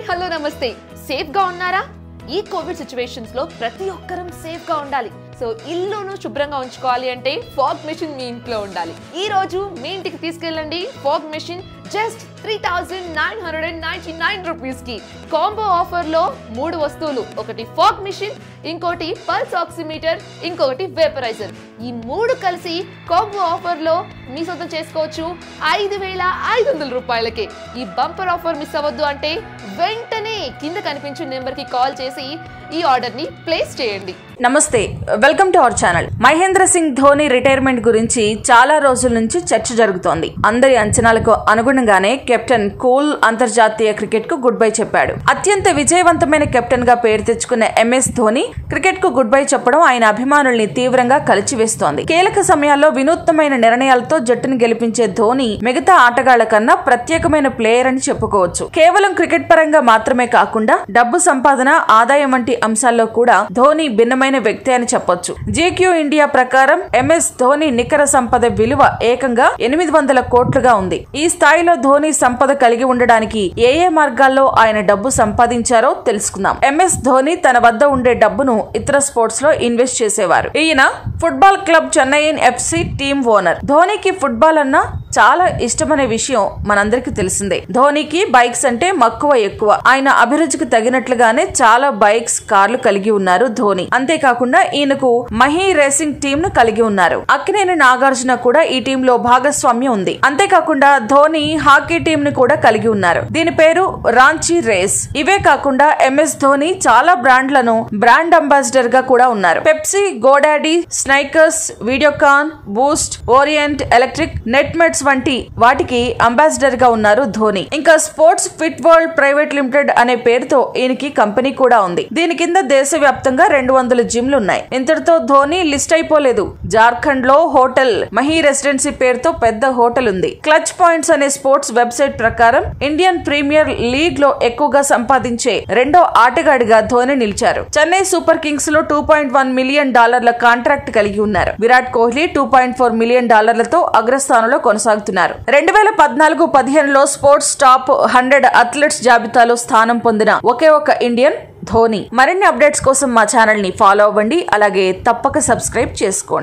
Hello నమస్తే safe గా ఉన్నారా ఈ కోవిడ్ సిచువేషన్స్ లో ప్రతి ఒక్కరం సేఫ్ గా ఉండాలి సో ఇల్లును శుభ్రంగా ఉంచుకోవాలి అంటే ఫాగ్ మెషిన్ మీ ఇంట్లో ఉండాలి ఈ రోజు మీ ఇంటికి తీసుకెళ్ళండి ఫాగ్ మెషిన్ జస్ట్ 3999 రూపీస్ కి కాంబో ఆఫర్ లో 3 వస్తువులు ఒకటి ఫాగ్ మెషిన్ ఇంకోటి పల్స్ ఆక్సిమీటర్ ఇంకొకటి వేపరైజర్ ఈ 3 కలిసి కాంబో ఆఫర్ లో మీ సొంతం చేసుకోవచ్చు 5500 రూపాయలకే ఈ బంపర్ ఆఫర్ మిస్ అవ్వద్దు అంటే వెంటనే కింద కనిపించే నెంబర్ కి కాల్ చేసి ఈ ఆర్డర్ ని ప్లేస్ చేయండి. నమస్తే, welcome to our channel. Mahendra Singh Dhoni retirement గురించి చాలా రోజుల నుంచి చర్చ జరుగుతోంది. అందరి అంచనాలకు అనుగుణంగానే కెప్టెన్ కూల్ అంతర్జాతీయ క్రికెట్ కు గుడ్ బై చెప్పాడు. అత్యంత విజయవంతమైన కెప్టెన్ గా పేరు తెచ్చుకున్న ఎంఎస్ ధోని క్రికెట్ కు గుడ్ బై చెప్పడం ఆయన అభిమానుల్ని తీవ్రంగా కలిచివేస్తోంది. కీలక సమయాల్లో వినూత్నమైన నిర్ణయాలతో జట్టును గెలిపించే ధోని మిగతా ఆటగాళ్ల కన్నా ప్రత్యేకమైన ప్లేయర్ అని చెప్పుకోవచ్చు. కేవలం క్రికెట్ పరంగా మాత్రమే కాకుండా డబ్బు సంపాదన, ఆదాయం వంటి అంశాల్లో కూడా ధోని భిన్నమైన వ్యక్తి అని చెప్పొచ్చు. జీక్యూ ఇండియా ప్రకారం ఎంఎస్ ధోని నికర సంపద విలువ ఏకంగా 800 కోట్లుగా ఉంది. ఈ స్థాయిలో ధోని సంపద కలిగి ఉండడానికి ఏ మార్గాల్లో ఆయన డబ్బు సంపాదించారో తెలుసుకుందాం. ఎంఎస్ ధోని తన వద్ద ఉండే డబ్బును ఇతర స్పోర్ట్స్ లో ఇన్వెస్ట్ చేసేవారు. ఈయన football club Chennaiyin FC team owner. ధోనికి ఫుట్బాల్ అన్న చాలా ఇష్టమనే విషయం మనందరికి తెలిసిందే. ధోనికి బైక్స్ అంటే మక్కువ ఎక్కువ. ఆయన అభిరుచికి తగినట్లుగానే చాలా బైక్స్, కార్లు కలిగి ఉన్నారు ధోని. అంతేకాకుండా ఈయనకు మహీ రేసింగ్ టీమ్ ను కలిగి ఉన్నారు. అక్కినేని నాగార్జున కూడా ఈ టీమ్ లో భాగస్వామ్యం ఉంది. అంతేకాకుండా ధోని హాకీ టీమ్ ను కూడా కలిగి ఉన్నారు. దీని పేరు రాంచీ రేస్. ఇవే కాకుండా ఎంఎస్ ధోని చాలా బ్రాండ్లను బ్రాండ్ అంబాసిడర్ గా కూడా ఉన్నారు. Pepsi, GoDaddy, Snickers, Videocon, Boost, Orient Electric, Netmeds వంటి వాటికి అంబాసిడర్ గా ఉన్నారు ధోని. ఇంకా sports fit world private limited అనే పేరుతో ఈయనకి కంపెనీ కూడా ఉంది. దీని కింద దేశవ్యాప్తంగా 200 జిమ్లు ఉన్నాయి. ఇంతటితో ధోని లిస్ట్ అయిపోలేదు. జార్ఖండ్ లో హోటల్ మహీ రెసిడెన్సీ పేరుతో పెద్ద హోటల్ ఉంది. క్లచ్ పాయింట్స్ అనే స్పోర్ట్స్ వెబ్సైట్ ప్రకారం ఇండియన్ ప్రీమియర్ లీగ్ లో ఎక్కువగా సంపాదించే రెండో ఆటగాడిగా ధోని నిలిచారు. చెన్నై సూపర్ కింగ్స్ లో $2.1 మిలియన్ కాంట్రాక్ట్ కలిగి ఉన్నారు. విరాట్ కోహ్లీ $2.4 మిలియన్ అగ్రస్థానంలో కొనసాగుతున్నారు. 2014-15 లో స్పోర్ట్స్ టాప్ 100 అథ్లెట్స్ జాబితాలో స్థానం పొందిన ఒకే ఒక ఇండియన్ ధోని. మరిన్ని అప్డేట్స్ కోసం మా ఛానల్ ని ఫాలో అవ్వండి. అలాగే తప్పక సబ్స్క్రైబ్ చేసుకోండి.